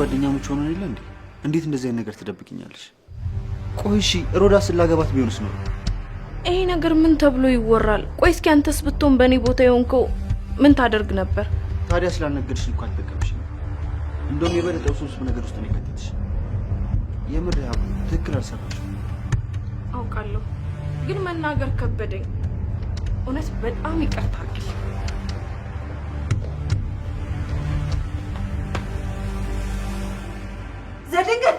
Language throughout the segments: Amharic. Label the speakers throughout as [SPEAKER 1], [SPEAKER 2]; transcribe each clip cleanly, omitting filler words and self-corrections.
[SPEAKER 1] ጓደኛሞች ሆነን የለ እንዴ? እንዴት እንደዚህ አይነት ነገር ትደብቅኛለሽ? ቆይ እሺ ሮዳስ ስላገባት ቢሆንስ ነው?
[SPEAKER 2] ይሄ ነገር ምን ተብሎ ይወራል? ቆይ እስኪ አንተስ ብትሆን በእኔ ቦታ የሆንከው ምን ታደርግ ነበር?
[SPEAKER 1] ታዲያ ስላልነገርሽ እንኳን አልተጠቀምሽ። እንደውም የበለጠ ውስብስብ ነገር ውስጥ ነው የከተትሽ። የምር ያው ትክክል አልሰራሽም።
[SPEAKER 2] አውቃለሁ፣ ግን መናገር ከበደኝ። እውነት በጣም ይቅርታ አድርግልኝ።
[SPEAKER 3] ዘድንግል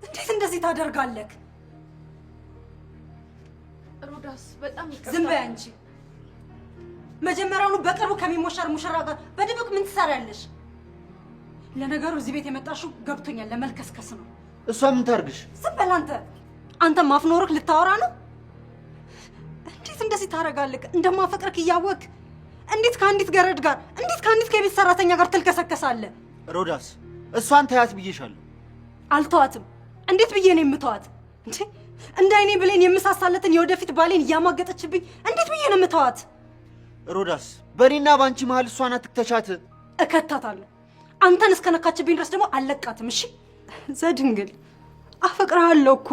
[SPEAKER 3] እንዴት እንደዚህ ታደርጋለህ?
[SPEAKER 2] ሮዳስ በጣም ይቅርታ።
[SPEAKER 3] ዝም በይ አንቺ። መጀመሪያውኑ በቅርቡ ከሚሞሸር ሙሽራ ጋር በድብቅ ምን ትሰሪያለሽ? ለነገሩ እዚህ ቤት የመጣሽው ገብቶኛል፣ ለመልከስከስ ነው።
[SPEAKER 1] እሷ ምን ታርግሽ?
[SPEAKER 3] ዝም በል አንተ። አንተ ማፍኖርክ ልታወራ ነው? እንዴት እንደዚህ ታደርጋለህ? እንደማፈቅርክ እያወቅ እንዴት ከአንዲት ገረድ ጋር እንዴት ከአንዲት ከቤት ሰራተኛ ጋር ትልከሰከሳለህ?
[SPEAKER 1] ሮዳስ እሷን ታያት ብዬሻለሁ።
[SPEAKER 3] አልተዋትም። እንዴት ብዬ ነው የምተዋት? እንደ አይኔ ብሌን የምሳሳለትን የወደፊት ባሌን እያማገጠችብኝ እንዴት ብዬ ነው የምተዋት?
[SPEAKER 1] ሮዳስ በእኔና በአንቺ መሀል እሷን አትክተቻት።
[SPEAKER 3] እከታታለሁ። አንተን እስከነካችብኝ ድረስ ደግሞ አልለቃትም። እሺ ዘድንግል አፈቅርሃለሁ እኮ።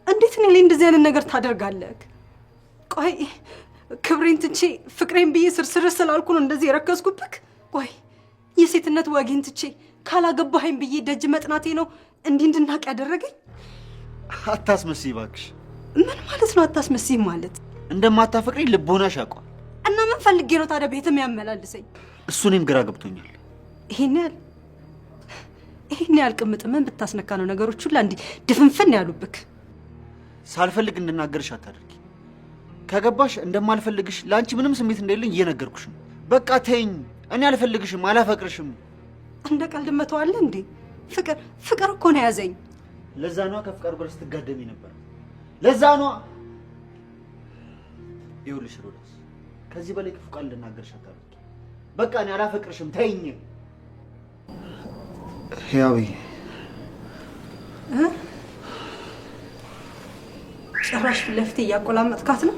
[SPEAKER 3] እንዴት እኔ ላይ እንደዚህ አይነት ነገር ታደርጋለህ? ቆይ ክብሬን ትቼ ፍቅሬን ብዬ ስርስር ስላልኩ ነው እንደዚህ የረከስኩብክ? ቆይ የሴትነት ወጌን ትቼ ካላገባኸኝ ብዬ ደጅ መጥናቴ ነው እንዲህ እንድናቅ ያደረገኝ?
[SPEAKER 1] አታስመስይ እባክሽ።
[SPEAKER 3] ምን ማለት ነው አታስመስይ ማለት?
[SPEAKER 1] እንደማታፈቅሪኝ ልቦናሽ ያውቃል።
[SPEAKER 3] እና ምን ፈልጌ ነው ታዲያ ቤትም ያመላልሰኝ?
[SPEAKER 1] እሱ እኔም ግራ ገብቶኛል።
[SPEAKER 3] ይሄን ያህል ቅምጥ ምን ብታስነካ ነው ነገሮች ሁላ እንዲህ ድፍንፍን ያሉብክ?
[SPEAKER 1] ሳልፈልግ እንድናገርሽ አታደርጊ። ከገባሽ እንደማልፈልግሽ ለአንቺ ምንም ስሜት እንደሌለኝ እየነገርኩሽ ነው። በቃ ተይኝ። እኔ አልፈልግሽም፣ አላፈቅርሽም።
[SPEAKER 3] እንደ ቀልድ መተዋለ እንዴ? ፍቅር እኮ ነው ያዘኝ።
[SPEAKER 1] ለዛ ነዋ ከፍቅር ጋር ስትጋደሚ ነበር። ለዛ ነዋ። ይኸውልሽ ሮዳስ፣ ከዚህ በላይ ክፉ ቃል እንድናገርሽ አታደርጊ። በቃ እኔ አላፈቅርሽም፣ ተይኝ። ህያዊ
[SPEAKER 3] ጭራሽ ፊት ለፊት እያቆላመጥካት ነው።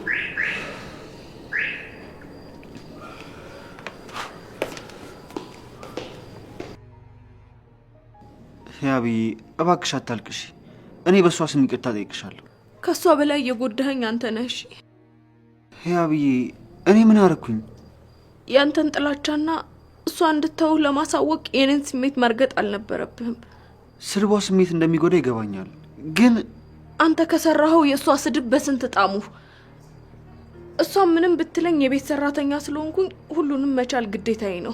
[SPEAKER 1] ህያዊ እባክሽ አታልቅሽ። እኔ በእሷ ስም ይቅርታ ጠይቅሻለሁ።
[SPEAKER 2] ከእሷ በላይ እየጎዳኸኝ አንተ ነህ። እሺ
[SPEAKER 1] ህያዊ፣ እኔ ምን አረኩኝ?
[SPEAKER 2] ያንተን ጥላቻና እሷ እንድተው ለማሳወቅ የኔን ስሜት መርገጥ አልነበረብህም።
[SPEAKER 1] ስድቧ ስሜት እንደሚጎዳ ይገባኛል፣ ግን
[SPEAKER 2] አንተ ከሰራኸው የእሷ ስድብ በስንት ጣሙ። እሷ ምንም ብትለኝ የቤት ሰራተኛ ስለሆንኩኝ ሁሉንም መቻል ግዴታዬ ነው።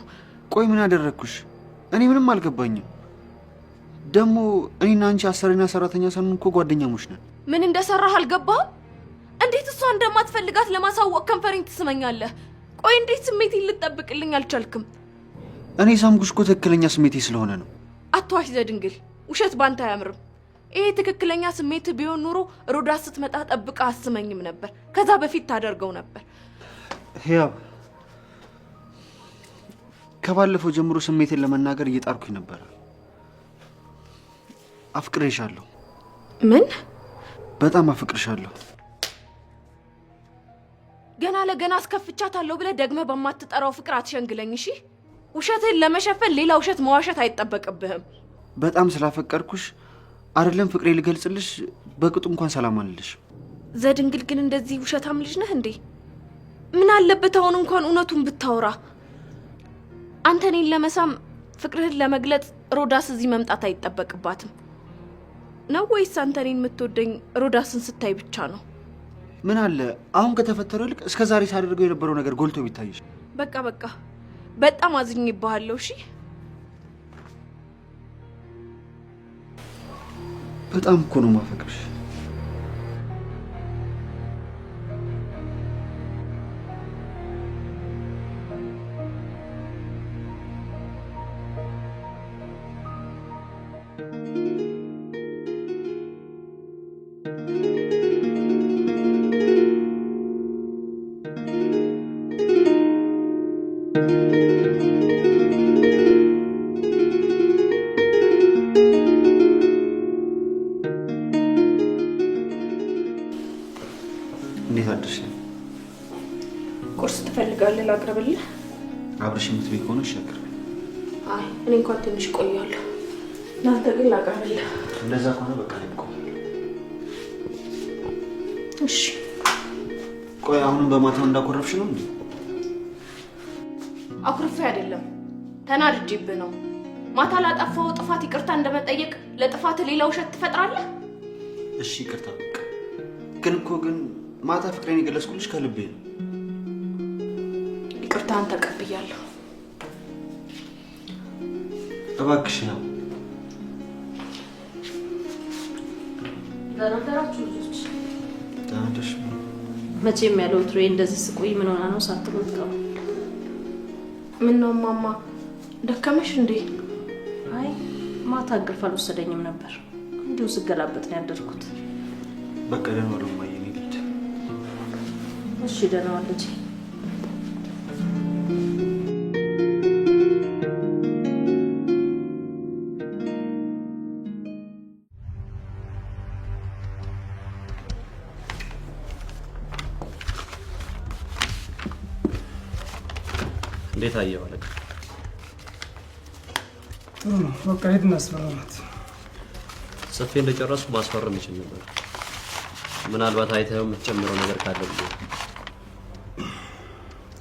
[SPEAKER 1] ቆይ ምን አደረግኩሽ? እኔ ምንም አልገባኝም። ደግሞ እኔና አንቺ አሰሪና ሰራተኛ ሳንሆን እኮ ጓደኛሞች ነን።
[SPEAKER 2] ምን እንደሰራህ አልገባህም? እንዴት እሷ እንደማትፈልጋት ለማሳወቅ ከንፈሬን ትስመኛለህ? ቆይ እንዴት ስሜቴን ልትጠብቅልኝ አልቻልክም?
[SPEAKER 1] እኔ ሳምኩሽ እኮ ትክክለኛ ስሜቴ ስለሆነ ነው።
[SPEAKER 2] አትዋሽ ዘድንግል፣ ውሸት ባንተ አያምርም። ይሄ ትክክለኛ ስሜት ቢሆን ኑሮ ሮዳስ ስትመጣ ጠብቃ አስመኝም ነበር። ከዛ በፊት ታደርገው ነበር።
[SPEAKER 1] ህያብ፣ ከባለፈው ጀምሮ ስሜቴን ለመናገር እየጣርኩኝ ነበር። አፍቅሬሻለሁ።
[SPEAKER 2] ምን?
[SPEAKER 1] በጣም አፍቅርሻለሁ።
[SPEAKER 2] ገና ለገና አስከፍቻታለሁ ብለህ ደግመህ በማትጠራው ፍቅር አትሸንግለኝ። እሺ ውሸትህን ለመሸፈን ሌላ ውሸት መዋሸት አይጠበቅብህም።
[SPEAKER 1] በጣም ስላፈቀርኩሽ አይደለም ፍቅሬ ልገልጽልሽ በቅጡ እንኳን ሰላም አልልሽ።
[SPEAKER 2] ዘድንግል ግን እንደዚህ ውሸታም ልጅ ነህ እንዴ? ምን አለበት አሁን እንኳን እውነቱን ብታወራ። አንተ እኔን ለመሳም ፍቅርህን ለመግለጽ ሮዳስ እዚህ መምጣት አይጠበቅባትም ነው ወይስ አንተ እኔን የምትወደኝ ሮዳስን ስታይ ብቻ ነው?
[SPEAKER 1] ምን አለ አሁን ከተፈጠረው ይልቅ እስከ ዛሬ ሳደርገው የነበረው ነገር ጎልቶ ቢታይሽ።
[SPEAKER 2] በቃ በጣም አዝኜብሃለሁ። እሺ
[SPEAKER 1] በጣም እኮ ነው የማፈቅርሽ።
[SPEAKER 2] ቁርስ ትፈልጋለህ? ላቅርብልህ?
[SPEAKER 1] አብረሽ የምትበይ ከሆነ ይሻገር።
[SPEAKER 2] አይ እኔ እንኳን ትንሽ ቆያለሁ። ለአንተ ግን ላቅርብልህ።
[SPEAKER 1] እንደዛ ከሆነ በቃ ልቆ።
[SPEAKER 2] እሺ።
[SPEAKER 1] ቆይ አሁንም በማታው እንዳኮረፍሽ ነው እንዴ?
[SPEAKER 2] አኩርፌ አይደለም ተናድጄብህ ነው። ማታ ላጠፋው ጥፋት ይቅርታ እንደመጠየቅ ለጥፋት ሌላ ውሸት ትፈጥራለህ?
[SPEAKER 1] እሺ ይቅርታ በቃ። ግን ማታ ፍቅሬን የገለጽኩልሽ ከልቤ ነው።
[SPEAKER 2] ይቅርታን ተቀብያለሁ።
[SPEAKER 1] እባክሽ ነው።
[SPEAKER 2] ለነገራችሁ ልጆች
[SPEAKER 1] ታንተሽ
[SPEAKER 3] መቼም ያለው ትሬ እንደዚህ ስቆይ ምን ሆና ነው ሳትወጣው?
[SPEAKER 2] ምን ነው ማማ ደከመሽ እንዴ?
[SPEAKER 3] አይ ማታ እንቅልፍ አልወሰደኝም ነበር። እንዲሁ ስገላበጥ ነው ያደርኩት።
[SPEAKER 1] በቃ ደህና ነው ማየኔ ልጅ።
[SPEAKER 3] እሺ ደህና ዋለች።
[SPEAKER 4] እንዴት አየው አለቃ?
[SPEAKER 5] ጥሩ ነው። በቃ ሄድና አስፈርማት።
[SPEAKER 4] ጽፌ እንደጨረስኩ ማስፈረም ይችል ነበር። ምናልባት አይተኸው የምትጨምረው ነገር ካለ ብዬ።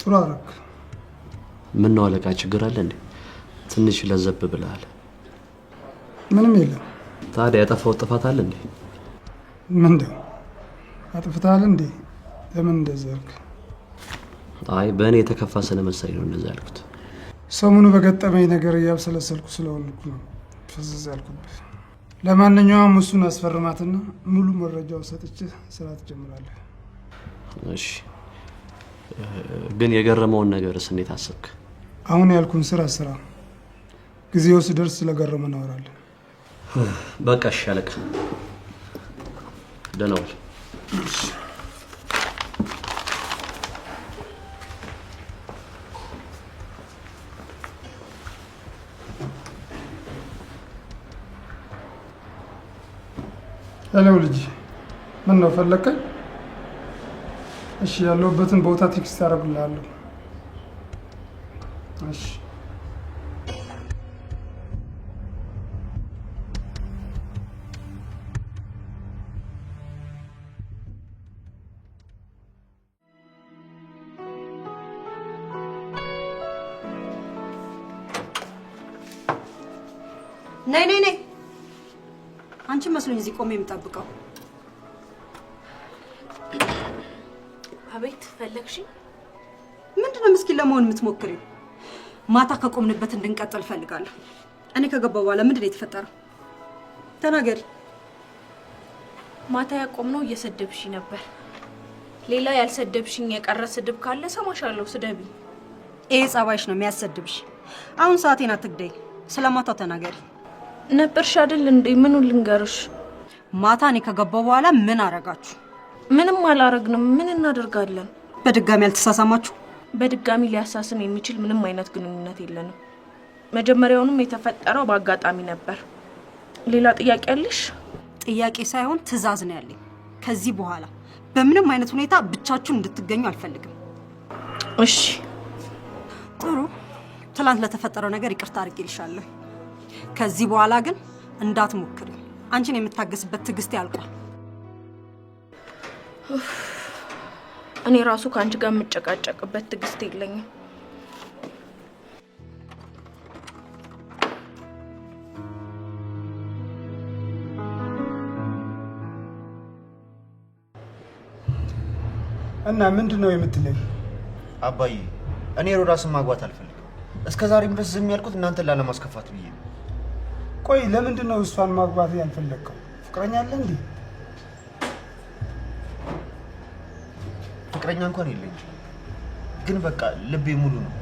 [SPEAKER 5] ጥሩ አደረክ።
[SPEAKER 4] ምን ነው አለቃ ችግር አለ እንዴ? ትንሽ ለዘብ ብለሃል።
[SPEAKER 5] ምንም የለም።
[SPEAKER 4] ታዲያ ያጠፋው ጥፋት አለ እንዴ?
[SPEAKER 5] ምንድን አጥፍተሃል እንዴ? ለምን እንደዚህ አልክ?
[SPEAKER 4] አይ በእኔ የተከፋ ስለመሰለኝ ነው እንደዛ ያልኩት።
[SPEAKER 5] ሰሞኑ በገጠመኝ ነገር እያብሰለሰልኩ ስለሆንኩ ነው ፍዝዝ ያልኩብህ። ለማንኛውም እሱን አስፈርማትና ሙሉ መረጃው ሰጥቼ ስራ ትጀምራለህ።
[SPEAKER 4] እሺ። ግን የገረመውን ነገርስ እንዴት አሰብክ?
[SPEAKER 5] አሁን ያልኩን ስራ ጊዜው ሲደርስ ስለገረመ እናወራለን።
[SPEAKER 4] በቃ እሺ አለቃ። ደህና ዋል።
[SPEAKER 5] ሄሎ ልጅ፣ ምን ነው ፈለከኝ? እሺ ያለሁበትን ቦታ ቴክስት አደርግልሃለሁ። እሺ
[SPEAKER 3] ነይ አንቺ መስሎኝ እዚህ ቆሜ የምጠብቀው።
[SPEAKER 2] አቤት ፈለግሽ?
[SPEAKER 3] ምንድነው ምስኪን ለመሆን የምትሞክሪው? ማታ ከቆምንበት እንድንቀጥል ፈልጋለሁ። እኔ ከገባው በኋላ ምንድነው የተፈጠረው? ተናገሪ።
[SPEAKER 2] ማታ ያቆምነው እየሰደብሽ ነበር። ሌላ ያልሰደብሽኝ የቀረ ስድብ ካለ ሰማሻለሁ፣ ስደቢ።
[SPEAKER 3] ይሄ ጸባይሽ ነው የሚያሰድብሽ። አሁን ሰዓቴን አትግደይ። ስለማታው ተናገሪ።
[SPEAKER 2] ነበርሽ አይደል እንዴ? ምኑን ልንገርሽ?
[SPEAKER 3] ማታ እኔ ከገባው በኋላ ምን አረጋችሁ?
[SPEAKER 2] ምንም አላረግንም። ምን እናደርጋለን?
[SPEAKER 3] በድጋሚ አልተሳሳማችሁ?
[SPEAKER 2] በድጋሚ ሊያሳስን የሚችል ምንም አይነት ግንኙነት የለንም። መጀመሪያውንም የተፈጠረው በአጋጣሚ ነበር። ሌላ ጥያቄ አለሽ?
[SPEAKER 3] ጥያቄ ሳይሆን ትዕዛዝ ነው ያለኝ። ከዚህ በኋላ በምንም አይነት ሁኔታ ብቻችሁን እንድትገኙ አልፈልግም።
[SPEAKER 2] እሺ
[SPEAKER 3] ጥሩ። ትላንት ለተፈጠረው ነገር ይቅርታ አድርጌልሻለሁ። ከዚህ በኋላ ግን እንዳትሞክሪ። አንቺን የምታገስበት ትዕግስት ያልቋል።
[SPEAKER 2] እኔ ራሱ ከአንቺ ጋር የምጨቃጨቅበት ትዕግስት የለኝም።
[SPEAKER 5] እና ምንድነው የምትለኝ?
[SPEAKER 1] አባዬ እኔ ሮዳስን ማግባት አልፈልግም። እስከዛሬም ድረስ ዝም ያልኩት እናንተን ላለማስከፋት ብዬ ነው።
[SPEAKER 5] ቆይ ለምንድነው እሷን ማግባት ያልፈለግከው? ፍቅረኛ አለ እንዴ?
[SPEAKER 1] ፍቅረኛ እንኳን የለኝም፣ ግን በቃ ልቤ ሙሉ ነው።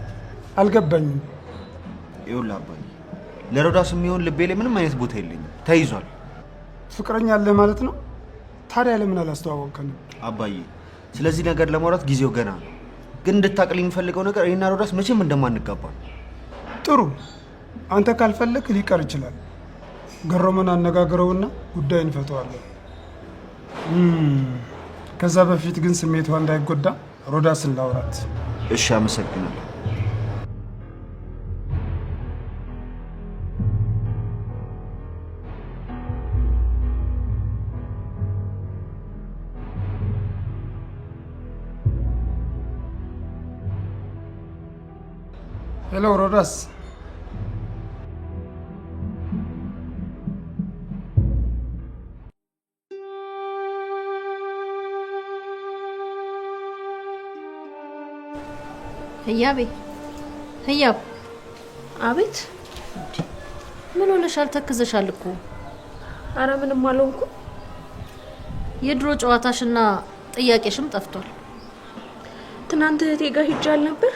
[SPEAKER 5] አልገባኝም።
[SPEAKER 1] ይኸውልህ አባዬ ለሮዳስ የሚሆን ልቤ ላይ ምንም አይነት ቦታ የለኝም፣ ተይዟል።
[SPEAKER 5] ፍቅረኛ አለ ማለት ነው? ታዲያ ለምን አላስተዋወቅከንም?
[SPEAKER 1] አባዬ ስለዚህ ነገር ለማውራት ጊዜው ገና ነው። ግን እንድታቅልኝ የሚፈልገው ነገር እኔና ሮዳስ መቼም እንደማንጋባ።
[SPEAKER 5] ጥሩ፣ አንተ ካልፈለክ ሊቀር ይችላል። ገሮመን አነጋግረውና ጉዳይ እንፈተዋለን። ከዛ በፊት ግን ስሜቷ እንዳይጎዳ ሮዳስን ላውራት።
[SPEAKER 1] እሺ አመሰግናለሁ።
[SPEAKER 5] ሄሎ ሮዳስ።
[SPEAKER 6] ህያቤ ህያብ።
[SPEAKER 2] አቤት።
[SPEAKER 6] ምን ሆነሻል? ተክዘሻል እኮ።
[SPEAKER 2] አረ ምንም አልሆንኩም።
[SPEAKER 6] የድሮ ጨዋታሽና ጥያቄሽም ጠፍቷል።
[SPEAKER 2] ትናንት እህቴ ጋር ሄጃል ነበር።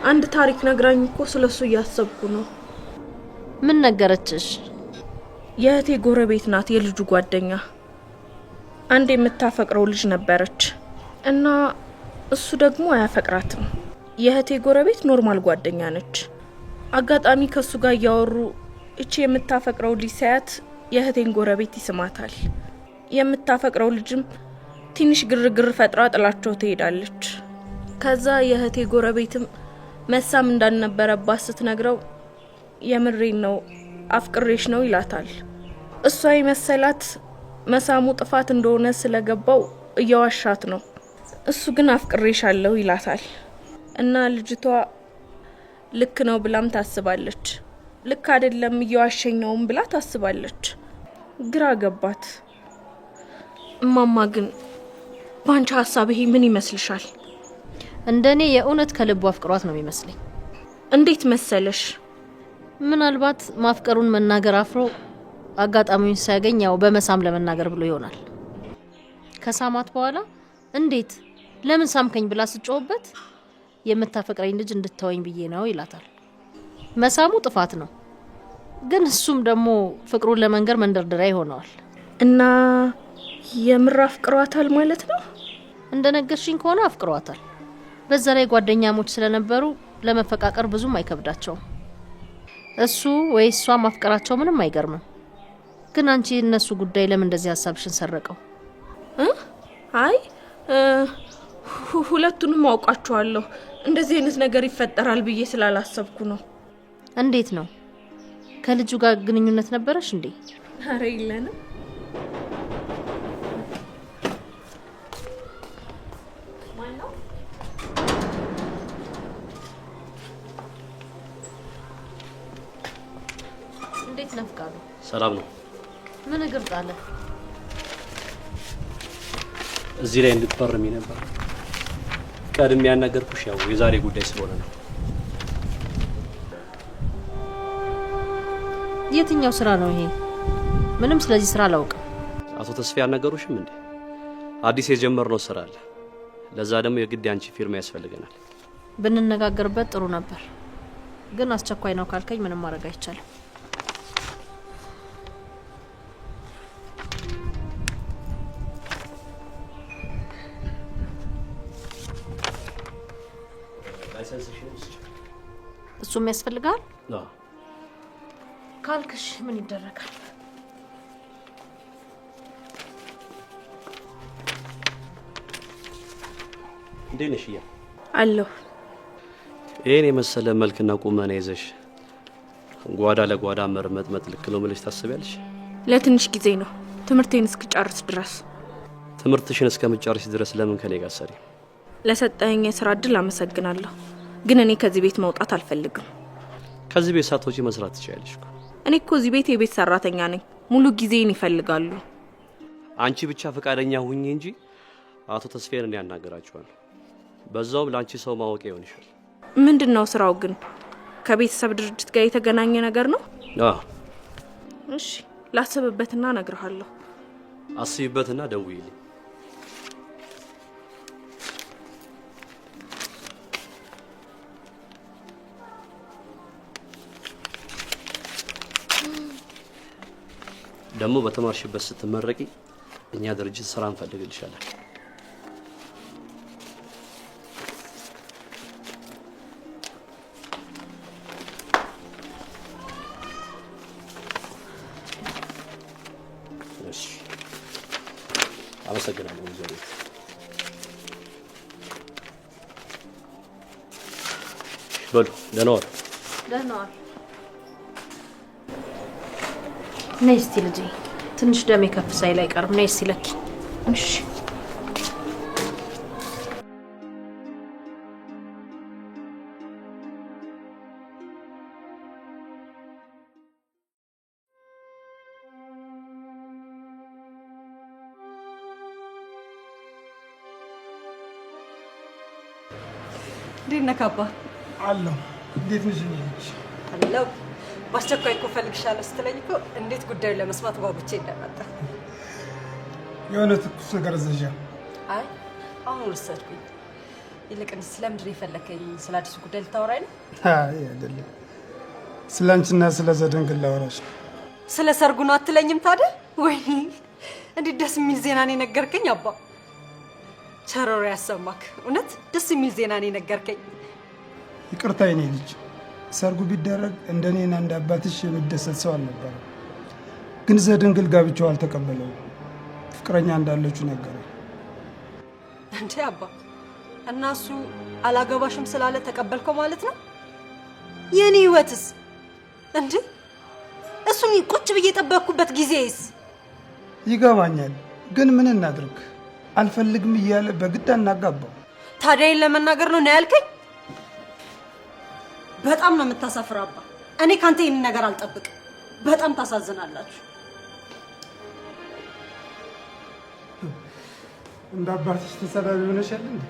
[SPEAKER 2] አንድ ታሪክ ነግራኝ እኮ ስለሱ እያሰብኩ ነው።
[SPEAKER 6] ምን ነገረችሽ?
[SPEAKER 2] የእህቴ ጎረቤት ናት፣ የልጁ ጓደኛ። አንድ የምታፈቅረው ልጅ ነበረች እና እሱ ደግሞ አያፈቅራትም። የእህቴ ጎረቤት ኖርማል ጓደኛ ነች። አጋጣሚ ከሱ ጋር እያወሩ እቺ የምታፈቅረው ልጅ ሳያት የእህቴን ጎረቤት ይስማታል። የምታፈቅረው ልጅም ትንሽ ግርግር ፈጥራ ጥላቸው ትሄዳለች። ከዛ የእህቴ ጎረቤትም መሳም እንዳልነበረባት ስትነግረው የምሬን ነው አፍቅሬሽ ነው ይላታል። እሷ የመሰላት መሳሙ ጥፋት እንደሆነ ስለገባው እየዋሻት ነው። እሱ ግን አፍቅሬሻለሁ ይላታል። እና ልጅቷ ልክ ነው ብላም ታስባለች፣ ልክ አይደለም እየዋሸኛውም ብላ ታስባለች። ግራ ገባት። እማማ ግን ባንቺ ሀሳብ ይሄ ምን ይመስልሻል?
[SPEAKER 6] እንደኔ የእውነት ከልቡ አፍቅሯት ነው የሚመስለኝ።
[SPEAKER 2] እንዴት መሰለሽ?
[SPEAKER 6] ምናልባት ማፍቀሩን መናገር አፍሮ አጋጣሚውን ሳያገኝ ያው በመሳም ለመናገር ብሎ ይሆናል። ከሳማት በኋላ እንዴት ለምን ሳምከኝ ብላ ስጮህበት የምታፈቅረኝ ልጅ እንድታወኝ ብዬ ነው ይላታል። መሳሙ ጥፋት ነው፣ ግን እሱም ደግሞ ፍቅሩን ለመንገር መንደርደሪያ ይሆነዋል።
[SPEAKER 2] እና የምር አፍቅሯታል ማለት ነው?
[SPEAKER 6] እንደነገርሽኝ ከሆነ አፍቅሯታል። በዛ ላይ ጓደኛሞች ስለነበሩ ለመፈቃቀር ብዙም አይከብዳቸውም። እሱ ወይ እሷ ማፍቀራቸው ምንም አይገርምም። ግን አንቺ እነሱ ጉዳይ ለምን እንደዚህ ሀሳብሽን ሰረቀው?
[SPEAKER 2] አይ ሁለቱንም አውቃቸዋለሁ። እንደዚህ አይነት ነገር ይፈጠራል ብዬ ስላላሰብኩ ነው።
[SPEAKER 6] እንዴት ነው? ከልጁ ጋር ግንኙነት ነበረሽ እንዴ?
[SPEAKER 2] አረ የለንም።
[SPEAKER 6] እንዴት ነፍቃሉ?
[SPEAKER 4] ሰላም ነው።
[SPEAKER 6] ምን እግር ጣለ?
[SPEAKER 4] እዚህ ላይ እንድትፈርሚ ነበር ቀድሜ ያናገርኩሽ፣ ያው የዛሬ ጉዳይ ስለሆነ ነው።
[SPEAKER 6] የትኛው ስራ ነው ይሄ? ምንም ስለዚህ ስራ አላውቅም።
[SPEAKER 4] አቶ ተስፋ ያናገሩሽም እንዴ? አዲስ የጀመርነው ስራ አለ። ለዛ ደግሞ የግድ አንቺ ፊርማ ያስፈልገናል።
[SPEAKER 6] ብንነጋገርበት ጥሩ ነበር፣ ግን አስቸኳይ ነው ካልከኝ ምንም ማድረግ አይቻልም። እሱም ያስፈልጋል?
[SPEAKER 4] አዎ።
[SPEAKER 6] ካልክሽ ምን ይደረጋል?
[SPEAKER 4] እንዴት ነሽ?
[SPEAKER 2] አለሁ።
[SPEAKER 4] ይሄን የመሰለ መልክና ቁመና ይዘሽ ጓዳ ለጓዳ መርመጥመጥ ልክ ነው ብለሽ ታስቢያለሽ?
[SPEAKER 2] ለትንሽ ጊዜ ነው፣ ትምህርቴን እስክጨርስ ድረስ።
[SPEAKER 4] ትምህርትሽን እስከምጨርሽ ድረስ ለምን ከኔ ጋር ሰሪ?
[SPEAKER 2] ለሰጠኝ የስራ እድል አመሰግናለሁ፣ ግን እኔ ከዚህ ቤት መውጣት አልፈልግም።
[SPEAKER 4] ከዚህ ቤት ሳትወጪ መስራት ትችያለሽ እኮ።
[SPEAKER 2] እኔ እኮ እዚህ ቤት የቤት ሰራተኛ ነኝ። ሙሉ ጊዜን ይፈልጋሉ።
[SPEAKER 4] አንቺ ብቻ ፈቃደኛ ሁኚ እንጂ አቶ ተስፋዬን ያናገራቸዋል። በዛውም ለአንቺ ሰው ማወቅ ይሆንሻል።
[SPEAKER 2] ምንድነው ስራው ግን? ከቤተሰብ ድርጅት ጋር የተገናኘ ነገር ነው?
[SPEAKER 4] አዎ።
[SPEAKER 2] እሺ ላስብበትና እነግርሃለሁ።
[SPEAKER 4] አስቢበትና ደውይልኝ። ደግሞ በተማርሽበት ስትመረቂ እኛ ድርጅት ስራ እንፈልግልሻለን። እሺ፣ አመሰግናለሁ። በሉ ደህና ዋል።
[SPEAKER 6] ደህና ዋል። ነይ እስቲ ልጄ፣ ትንሽ ደሜ ከፍ ሳይል አይቀርም። ነይ እስቲ ለኪ። እሺ
[SPEAKER 3] እንዴት ነህ አባ?
[SPEAKER 5] አለሁ። እንዴት ነሽ ልጅ?
[SPEAKER 3] አለሁ። በአስቸኳይ እኮ እፈልግሻለሁ ስትለኝ እኮ እንዴት ጉዳዩን ለመስማት ጓጉቼ እንደመጣ።
[SPEAKER 5] የሆነ ትኩስ ነገር ዘዣ።
[SPEAKER 3] አይ አሁን ወሰድኩኝ። ይልቅ እንዴ ስለምንድን ነው የፈለከኝ? ስለ አዲሱ ጉዳይ ልታወራኝ ነው?
[SPEAKER 5] አይ አይደለም፣ ስለ አንቺና ስለ ዘደንግል ላወራሽ።
[SPEAKER 3] ስለ ሰርጉ ነው አትለኝም ታዲያ? ወይኔ እንዴት ደስ የሚል ዜና ነው የነገርከኝ አባ። ቸሮሮ ያሰማክ። እውነት ደስ የሚል ዜና ነው የነገርከኝ።
[SPEAKER 5] ይቅርታ የኔ ልጅ፣ ሰርጉ ቢደረግ እንደኔና እንደ አባትሽ የሚደሰት ሰው አልነበረም። ግን ዘደንግል ጋብቻው አልተቀበለውም። ፍቅረኛ እንዳለችው ነገረኝ።
[SPEAKER 3] እንዴ አባ፣ እና እሱ አላገባሽም ስላለ ተቀበልከው ማለት ነው? የኔ ህይወትስ እንዴ? እሱን ቁጭ ብዬ የጠበቅኩበት ጊዜስ?
[SPEAKER 5] ይገባኛል፣ ግን ምን እናድርግ? አልፈልግም እያለ በግድ አናጋባው።
[SPEAKER 3] ታዲያ ይሄን ለመናገር ነው ያልከኝ? በጣም ነው የምታሳፍረው አባ። እኔ ካንተ ይሄን ነገር አልጠብቅም። በጣም ታሳዝናላችሁ።
[SPEAKER 5] እንደ አባትሽ ተሰዳቢ ሆነሻል እንዴ?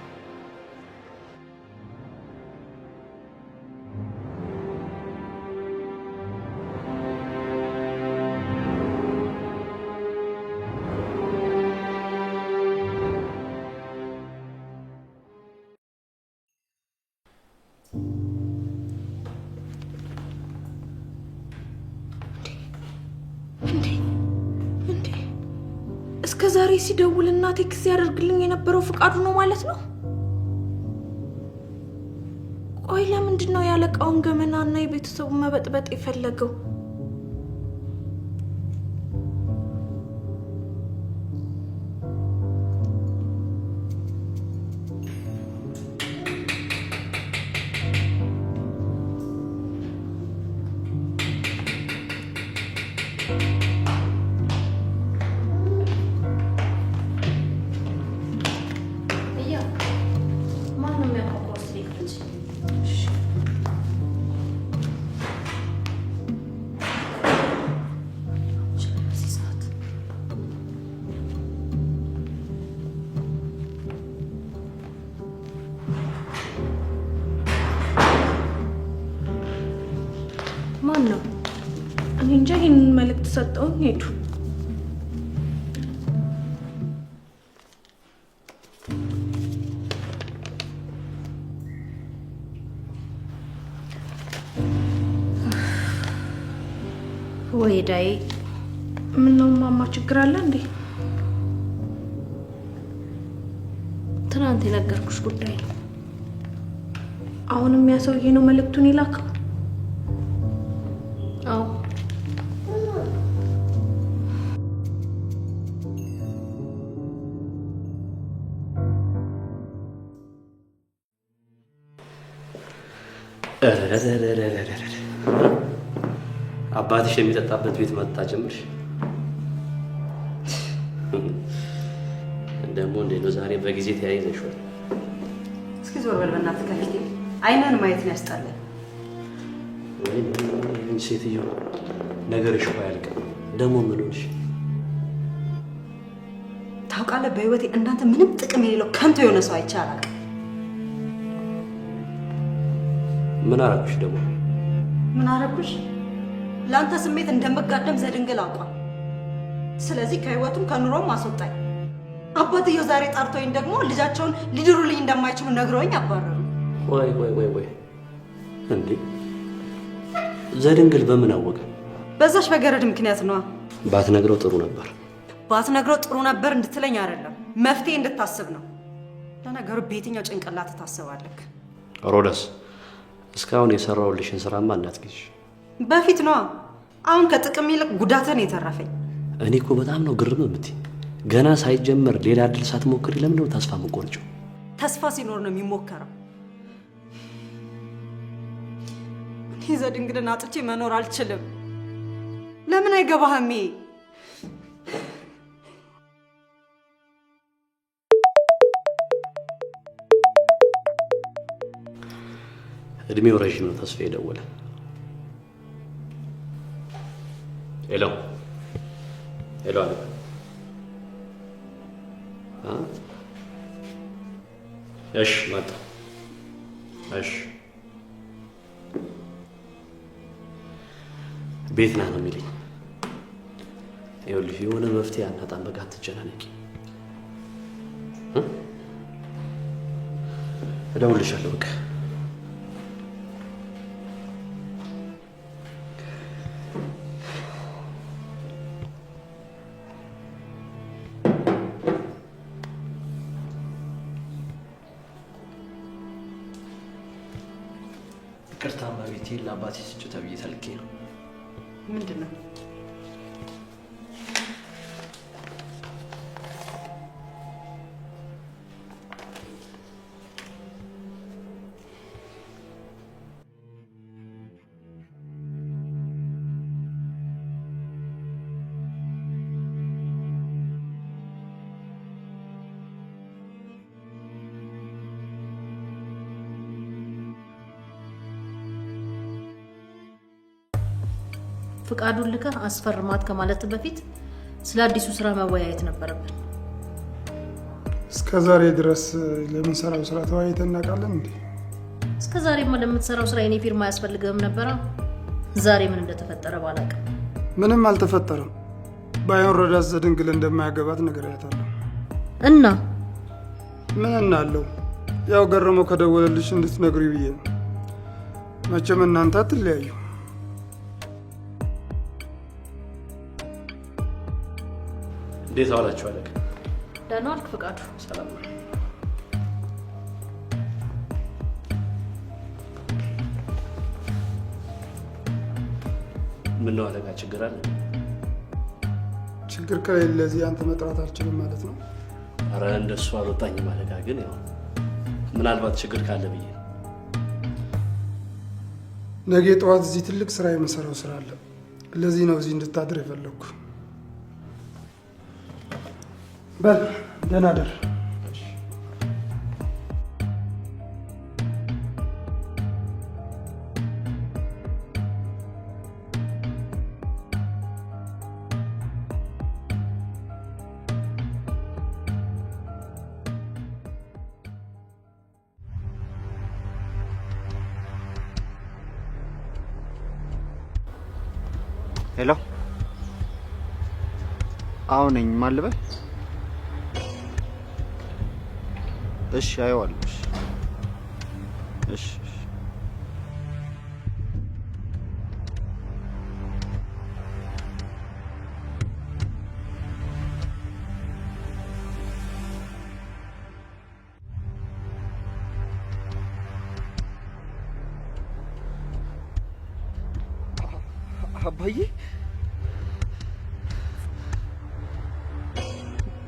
[SPEAKER 2] እስከ ዛሬ ሲደውልና ቴክስት ያደርግልኝ የነበረው ፍቃዱ ነው ማለት ነው? ቆይ ለምንድን ነው ያለቃውን ገመናና የቤተሰቡን መበጥበጥ የፈለገው? ማን ነው? እኔ እንጃ። ይሄንን መልእክት ሰጠውኝ ሄዱ።
[SPEAKER 6] ወይዳይ
[SPEAKER 2] ምን ነው ማማ፣ ችግር አለ እንዴ?
[SPEAKER 6] ትናንት የነገርኩሽ ጉዳይ ነው።
[SPEAKER 2] አሁንም ያ ሰውዬ ነው መልእክቱን የላከው?
[SPEAKER 6] አዎ።
[SPEAKER 4] አባትሽ የሚጠጣበት ቤት መጣ ጀምርሽ። ደግሞ እንዴት ነው ዛሬ በጊዜ ተያይዘሽዋል?
[SPEAKER 3] እስኪ ዞር በል በእናትህ ከፊቴ። አይነን ማየት ነው ያስጠላል።
[SPEAKER 4] ወይ ሴትዮ ነገርሽ እኮ አያልቅም። ደግሞ ምን ሆንሽ?
[SPEAKER 3] ታውቃለህ፣ በህይወቴ እንዳንተ ምንም ጥቅም የሌለው ከንቱ የሆነ ሰው አይቼ አላውቅም።
[SPEAKER 4] ምን አደረኩሽ ደግሞ?
[SPEAKER 3] ምን አደረኩሽ? ለአንተ ስሜት እንደመጋደም ዘድንግል አውቋል። ስለዚህ ከህይወቱም ከኑሮም አስወጣኝ። አባትየው ዛሬ ጠርቶኝ ደግሞ ልጃቸውን ሊድሩልኝ እንደማይችሉ ነግረውኝ አባረሩ።
[SPEAKER 4] ወይ እንዴ! ዘድንግል በምን አወቀ?
[SPEAKER 3] በዛሽ በገረድ ምክንያት ነዋ።
[SPEAKER 4] ባትነግረው ጥሩ ነበር።
[SPEAKER 3] ባትነግረው ጥሩ ነበር እንድትለኝ አይደለም፣ መፍትሄ እንድታስብ ነው። ለነገሩ በየትኛው ጭንቅላት ታስባለህ?
[SPEAKER 4] ሮዳስ፣ እስካሁን የሰራውልሽን ስራማ እንዳትገሽ።
[SPEAKER 3] በፊት ነዋ። አሁን ከጥቅም ይልቅ ጉዳትን የተረፈኝ።
[SPEAKER 4] እኔ እኮ በጣም ነው ግርም የምትይ። ገና ሳይጀመር ሌላ እድል ሳትሞክሪ ለምንድን ነው ተስፋ የምትቆርጪው?
[SPEAKER 3] ተስፋ ሲኖር ነው የሚሞከረው። ዘድንግልን አጥቼ መኖር አልችልም። ለምን አይገባህም?
[SPEAKER 4] እድሜው ረዥም ነው። ተስፋ የደወለ ሄሎ ሄሎ አለ እሺ መጣ እሺ ቤት ና ነው የሚለኝ። ይኸውልሽ የሆነ መፍትሄ አናጣም። በቃ አትጨናነቂ። እደውልልሻለሁ በቃ
[SPEAKER 1] ይቅርታ ማቤቴ ለአባቴ ስጩ ተብዬ ተልኬ ነው።
[SPEAKER 3] ምንድን ነው?
[SPEAKER 6] ፍቃዱን ልከህ አስፈርማት ከማለት በፊት ስለ አዲሱ ስራ መወያየት ነበረብን።
[SPEAKER 5] እስከ ዛሬ ድረስ ለምንሰራው ስራ ተወያይተን እናውቃለን እንዴ?
[SPEAKER 6] እስከ ዛሬማ ለምትሰራው ስራ የኔ ፊርማ አያስፈልግም ነበር። ዛሬ ምን እንደተፈጠረ ባላውቅም
[SPEAKER 5] ምንም አልተፈጠረም። ባይሆን ሮዳስ ዘድንግል እንደማያገባት ነግሬያታለሁ።
[SPEAKER 6] እና
[SPEAKER 5] ምን እናለው? ያው ገረመው ከደወለልሽ እንድትነግሪ ብዬ ነው። መቼም እናንተ አትለያዩ።
[SPEAKER 4] እንዴት ዋላችሁ አለቃ?
[SPEAKER 6] ደህና ዋልክ ፍቃዱ?
[SPEAKER 4] ሰላም ነው። ምን ነው አለቃ ችግር አለ?
[SPEAKER 5] ችግር ከሌለ እዚህ አንተ መጥራት አልችልም ማለት ነው?
[SPEAKER 4] አረ እንደሱ አልወጣኝም አለቃ። ግን ያው ምናልባት ችግር ካለ ብዬ ነው።
[SPEAKER 5] ነገ ጠዋት እዚህ ትልቅ ስራ የምሰራው ስራ አለ። ለዚህ ነው እዚህ እንድታድር የፈለኩ። በል ደህና ደር።
[SPEAKER 1] ሄሎ አሁን ነኝ። ማን ልበል? እሺ አየዋለሁ። እሺ አባዬ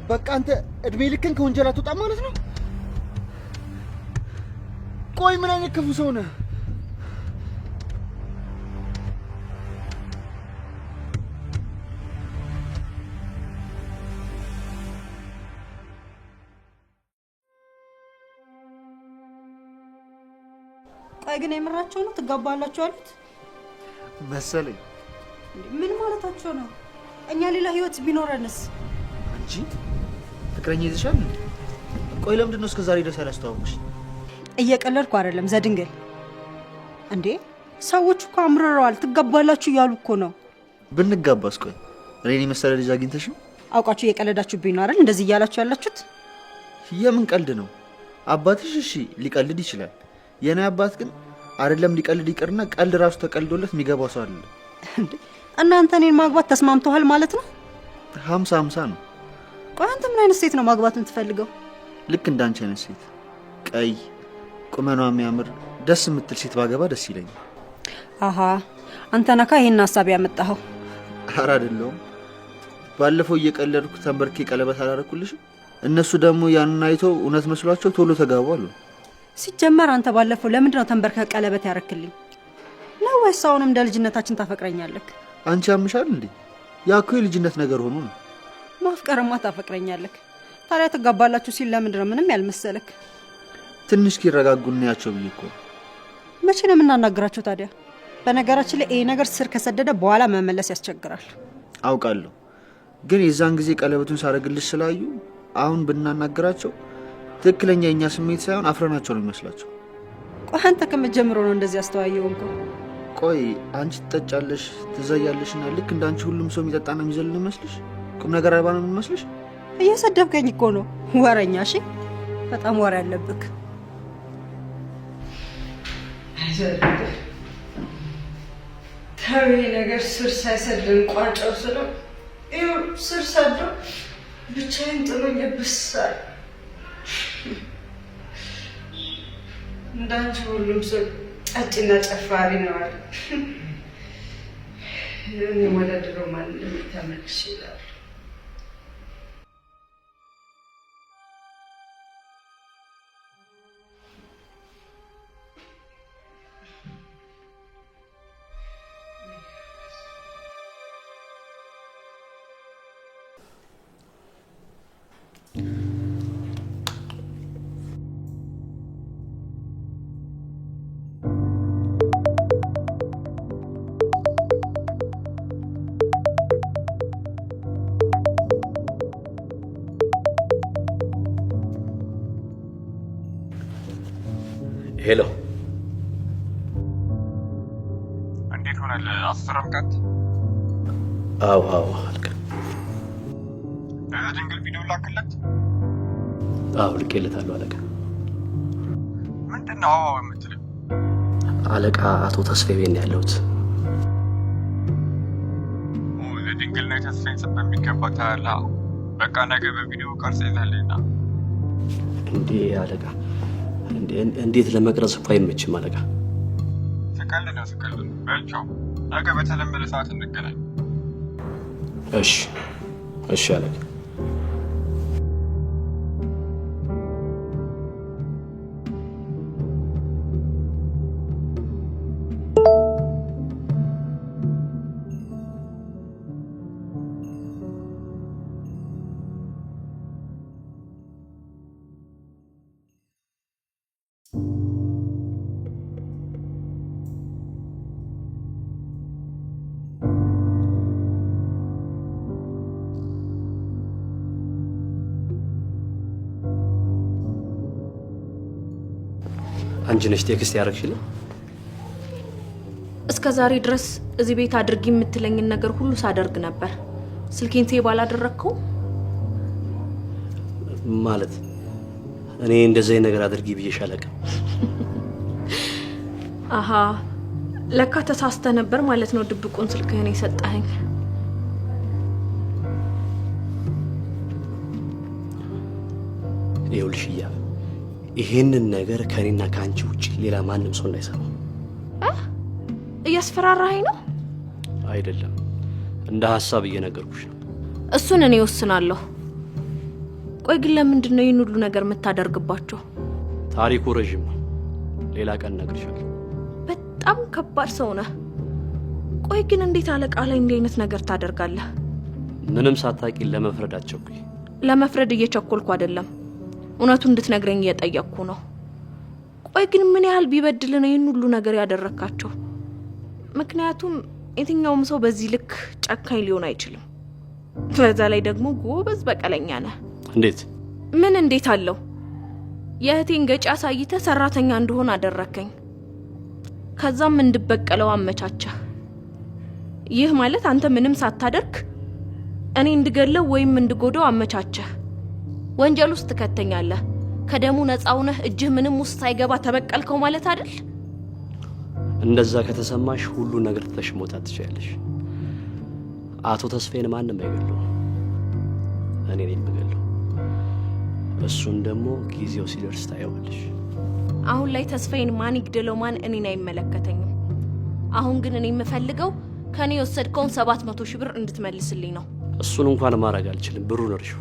[SPEAKER 1] በቃ አንተ እድሜ ልክን ከወንጀል አትወጣም ማለት ነው? ቆይ ምን አይነት ክፉ ሰው ነህ?
[SPEAKER 3] ቆይ ግን የምራቸው ነው ትጋባላችሁ አሉት
[SPEAKER 1] መሰለኝ።
[SPEAKER 3] ምን ማለታቸው ነው? እኛ ሌላ ህይወት ቢኖረንስ?
[SPEAKER 1] አንቺ ፍቅረኛ ይዘሻል እንዴ? ቆይ ለምንድን ነው እስከ ዛሬ ድረስ ያላስተዋወቅሽ?
[SPEAKER 3] እየቀለድኩ አይደለም ዘድንግል። እንዴ ሰዎች እኮ አምርረዋል። ትጋባላችሁ እያሉ እኮ ነው።
[SPEAKER 1] ብንጋባስ? ቆይ እኔን የመሰለ ልጅ አግኝተሽ ነው?
[SPEAKER 3] አውቃችሁ እየቀለዳችሁብኝ ነው አይደል እንደዚህ እያላችሁ ያላችሁት?
[SPEAKER 1] የምን ቀልድ ነው? አባትሽ እሺ ሊቀልድ ይችላል። የኔ አባት ግን አይደለም ሊቀልድ ይቅርና ቀልድ ራሱ ተቀልዶለት የሚገባው ሰው አይደለም።
[SPEAKER 3] እናንተ እኔን ማግባት ተስማምተዋል ማለት ነው?
[SPEAKER 1] 50-50 ነው።
[SPEAKER 3] ቆይ አንተ ምን አይነት ሴት ነው ማግባት የምትፈልገው?
[SPEAKER 1] ልክ እንዳንቺ አይነት ሴት፣ ቀይ ቁመኗ የሚያምር ደስ የምትል ሴት ባገባ ደስ ይለኛል።
[SPEAKER 3] አሃ አንተ ነካ ይሄን ሐሳብ ያመጣኸው?
[SPEAKER 1] ኧረ አይደለሁም። ባለፈው እየቀለድኩ ተንበርኬ ቀለበት አላረኩልሽም? እነሱ ደግሞ ያንን አይተው እውነት መስሏቸው ቶሎ ተጋቡ አሉ።
[SPEAKER 3] ሲጀመር አንተ ባለፈው ለምንድን ነው ተንበርከ ቀለበት ያረክልኝ? ነው ወይስ አሁንም እንደ ልጅነታችን ታፈቅረኛለህ?
[SPEAKER 1] አንቺ ያምሻል እንዴ? ያ እኮ የልጅነት ነገር ሆኖ ነው።
[SPEAKER 3] ማፍቀርማ ታፈቅረኛለህ። ታዲያ ትጋባላችሁ ሲል ለምንድን ነው ምንም ያልመሰለክ?
[SPEAKER 1] ትንሽ ኪረጋጉ እናያቸው ብዬ እኮ።
[SPEAKER 3] መቼ ነው የምናናግራቸው ታዲያ? በነገራችን ላይ ይሄ ነገር ስር ከሰደደ በኋላ መመለስ ያስቸግራል።
[SPEAKER 1] አውቃለሁ፣ ግን የዛን ጊዜ ቀለበቱን ሳረግልሽ ስላዩ አሁን ብናናግራቸው ትክክለኛ የኛ ስሜት ሳይሆን አፍረናቸው ነው የሚመስላቸው።
[SPEAKER 3] ቆይ አንተ ከመጀመሩ ነው እንደዚህ አስተዋየው እንኳ?
[SPEAKER 1] ቆይ አንቺ ትጠጫለሽ ትዘያለሽና ልክ እንዳንቺ ሁሉም ሰው የሚጠጣና የሚዘል ነው መስልሽ? ቁም ነገር አልባ ነው የሚመስልሽ?
[SPEAKER 3] እየሰደብከኝ እኮ ነው ወረኛ። እሺ በጣም ወሬ ያለብክ። ታሪ ነገር ስር ሳይሰድን ቋንጫው ስለ ይኸው ስር ሰዶ ብቻዬን ጥሎኝ ብሳል። እንዳንቺ ሁሉም ሰው ጠጭና ጨፋሪ ነው አለ። እኔ ወደ ድሮ ማንነት ተመልሼ ይላል።
[SPEAKER 4] ሄሎ፣
[SPEAKER 7] እንዴት ሆነል? አስፈረምካት?
[SPEAKER 4] አዎ አለቃ።
[SPEAKER 7] ድንግል ቪዲዮ ላክለት?
[SPEAKER 4] አዎ ልኬለታለሁ አለቃ።
[SPEAKER 7] ምንድን ነው የምትለው?
[SPEAKER 4] አለቃ አቶ ተስፋዬ ቤት ነው ያለሁት።
[SPEAKER 7] ድንግል ነው የተስፋዬን ስም በሚገባ ታያለህ። በቃ ነገ በቪዲዮ ቀርጸህ ይዘህልኝና።
[SPEAKER 4] እንዴ አለቃ፣ እንዴት ለመቅረጽ እኮ አይመችም አለቃ።
[SPEAKER 7] ስቀልድ ነው። በል ቻው፣ ነገ በተለመደ ሰዓት እንገናኝ።
[SPEAKER 4] እሺ አለቃ። አንቺ ነሽ ቴክስት ያደረግሽልኝ?
[SPEAKER 2] እስከ ዛሬ ድረስ እዚህ ቤት አድርጊ የምትለኝን ነገር ሁሉ ሳደርግ ነበር። ስልኬን ሴቭ አላደረግከው
[SPEAKER 4] ማለት? እኔ እንደዚህ ነገር አድርጊ ብዬሽ አላውቅም።
[SPEAKER 2] አሃ ለካ ተሳስተ ነበር ማለት ነው ድብቁን ስልክህን የሰጠኸኝ።
[SPEAKER 4] ይኸውልሽ እያለ ይሄንን ነገር ከኔና ከአንቺ ውጪ ሌላ ማንም ሰው እንዳይሰማው።
[SPEAKER 2] እያስፈራራኸኝ ነው?
[SPEAKER 4] አይደለም፣ እንደ ሀሳብ እየነገርኩሽ ነው።
[SPEAKER 2] እሱን እኔ ወስናለሁ። ቆይ ግን ለምንድን ነው ይህን ሁሉ ነገር የምታደርግባቸው?
[SPEAKER 4] ታሪኩ ረዥም ነው፣ ሌላ ቀን እነግርሻለሁ።
[SPEAKER 2] በጣም ከባድ ሰው ነህ። ቆይ ግን እንዴት አለቃ ላይ እንዲህ አይነት ነገር ታደርጋለህ?
[SPEAKER 4] ምንም ሳታቂ ለመፍረድ አትቸኩይ።
[SPEAKER 2] ለመፍረድ እየቸኮልኩ አይደለም፣ እውነቱን እንድትነግረኝ እየጠየቅኩ ነው። ቆይ ግን ምን ያህል ቢበድል ነው ይህን ሁሉ ነገር ያደረካቸው? ምክንያቱም የትኛውም ሰው በዚህ ልክ ጨካኝ ሊሆን አይችልም። በዛ ላይ ደግሞ ጎበዝ በቀለኛ ነህ።
[SPEAKER 4] እንዴት?
[SPEAKER 2] ምን እንዴት አለው? የእህቴን ገጪ አሳይተህ ሰራተኛ እንደሆን አደረከኝ። ከዛም እንድበቀለው አመቻቸህ። ይህ ማለት አንተ ምንም ሳታደርግ እኔ እንድገለው ወይም እንድጎዳው አመቻቸህ። ወንጀል ውስጥ ትከተኛለህ። ከደሙ ነፃ ሆነህ እጅህ ምንም ውስጥ ሳይገባ ተበቀልከው ማለት አይደል?
[SPEAKER 4] እንደዛ ከተሰማሽ ሁሉ ነገር ትተሽ መውጣት ትችያለሽ። አቶ ተስፋዬን ማንም አይገለውም፣ እኔ ነኝ የምገለው። እሱን ደግሞ ጊዜው ሲደርስ ታየዋለሽ።
[SPEAKER 2] አሁን ላይ ተስፋዬን ማን ይግደለው ማን እኔን አይመለከተኝም። አሁን ግን እኔ የምፈልገው ከኔ የወሰድከውን 700 ሺህ ብር እንድትመልስልኝ ነው።
[SPEAKER 4] እሱን እንኳን ማድረግ አልችልም። ብሩን እርሺው።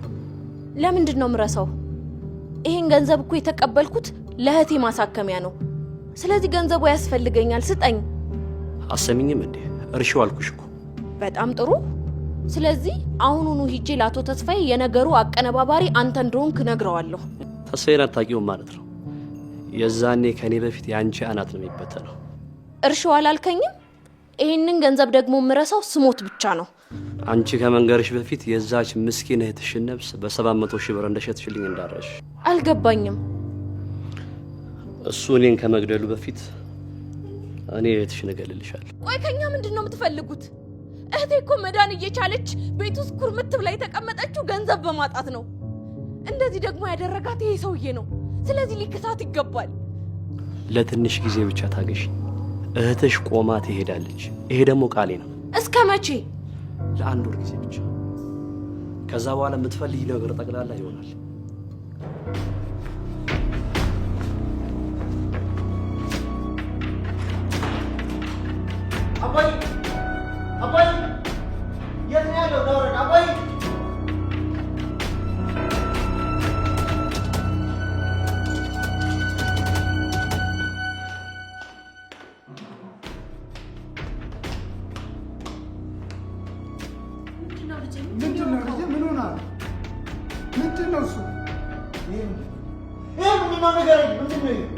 [SPEAKER 2] ለምንድን ነው ምረሳው? ይሄን ገንዘብ እኮ የተቀበልኩት ለእህቴ ማሳከሚያ ነው። ስለዚህ ገንዘቡ ያስፈልገኛል፣ ስጠኝ።
[SPEAKER 4] አሰሚኝም እንዴ? እርሺው አልኩሽ እኮ።
[SPEAKER 2] በጣም ጥሩ። ስለዚህ አሁኑኑ ሂጄ ለአቶ ተስፋዬ የነገሩ አቀነባባሪ አንተ እንደሆንክ ነግረዋለሁ።
[SPEAKER 4] ተስፋዬን አታውቂውም ማለት ነው። የዛኔ ከኔ በፊት የአንቺ አናት ነው የሚበተነው።
[SPEAKER 2] እርሺው አላልከኝም? ይሄንን ገንዘብ ደግሞ ምረሳው ስሞት ብቻ ነው።
[SPEAKER 4] አንቺ ከመንገርሽ በፊት የዛች ምስኪን እህትሽን ነፍስ በ700 ሺህ ብር እንደሸጥሽልኝ እንዳረሽ።
[SPEAKER 2] አልገባኝም።
[SPEAKER 4] እሱ እኔን ከመግደሉ በፊት እኔ እህትሽን እገልልሻለሁ።
[SPEAKER 2] ቆይ ከኛ ምንድን ነው የምትፈልጉት? እህቴ እኮ መዳን እየቻለች ቤት ውስጥ ኩርምት ብላ የተቀመጠችው ገንዘብ በማጣት ነው። እንደዚህ ደግሞ ያደረጋት ይሄ ሰውዬ ነው። ስለዚህ ሊክሳት ይገባል።
[SPEAKER 4] ለትንሽ ጊዜ ብቻ ታገሽ። እህትሽ ቆማ ትሄዳለች። ይሄ ደግሞ ቃሌ ነው።
[SPEAKER 2] እስከ መቼ?
[SPEAKER 4] ለ1 ወር ጊዜ ብቻ። ከዛ በኋላ የምትፈልጊ ነገር ጠቅላላ ይሆናል።
[SPEAKER 1] አባይ አባይ፣ የት ነው ያለው? ዳውረድ አባይ ምንድን ነው እሱ? ይሄ ምንድን ነው? ንገረኝ። ምንድን ነው?